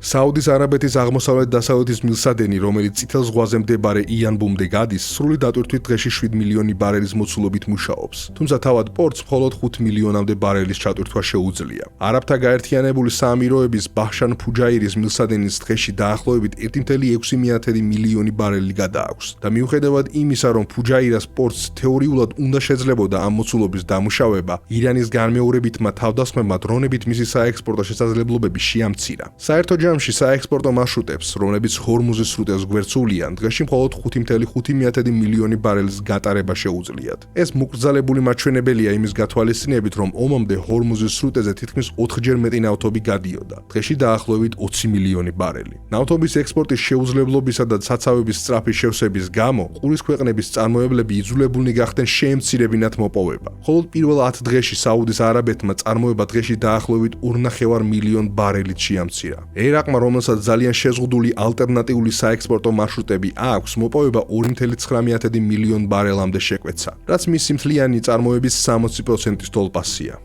საუდის არაბეთის აღმოსავლეთ-დასავლეთის მილსადენი, რომელიც წითელ ზღვაზე მდებარე იანბუმდე გადის, სრული დატვირთვით დღეში 7 მილიონი ბარელის მოცულობით მუშაობს. თუმცა თავად პორტს მხოლოდ 5 მილიონამდე ბარელის ჩატვირთვა შეუძლია. არაბთა გაერთიანებული საამიროების ბაჰშან ფუჯაირის მილსადენის დღეში დაახლოებით 1,6 მილიონი ბარელი გადააქვს და მიუხედავად იმისა, რომ ფუჯაირას პორტს თეორიულად უნდა შეძლებოდა ამ მოცულობის დამუშავება, ირანის განმეორებითმა თავდასხმებმა დრონებით მისი საექსპორტო შესაძლებლობები შეამცირა. საერთო ჯამში საექსპორტო მარშრუტებს, რომლებიც ჰორმუზის სრუტეს გვერდსულიან, დღეში მხოლოდ 5,5 მილიონი ბარელის გატარება შეუძლიათ. ეს მოკრძალებული მაჩვენებელია იმის გათვალისწინებით, რომ ომამდე ჰორმუზის სრუტეზე თითქმის 4-ჯერ მეტი ნავთობი გადიოდა. დღეში დაახლოებით 20 მილიონი ბარელი. ნავთობის ექსპორტის შეუძლებლობისა და საცავების სწრაფი შევსების გამო, ყურის ქვეყნების წარმოებლები იძულებულნი გახდნენ შეემცირებინათ მოპოვება. მხოლოდ პირველ 10 დღეში საუდის არაბეთმა წარმოება დღეში დაახლოებით 2,5 მილიონ ბარელით შეამცირა. ერაყმა, რომელსაც ძალიან შეზღუდული ალტერნატიული საექსპორტო მარშრუტები აქვს, მოპოვება 2,9 მილიონ ბარელამდე შეკვეცა, რაც მისი მთლიანი წარმოების 60%-ის თოლპასია.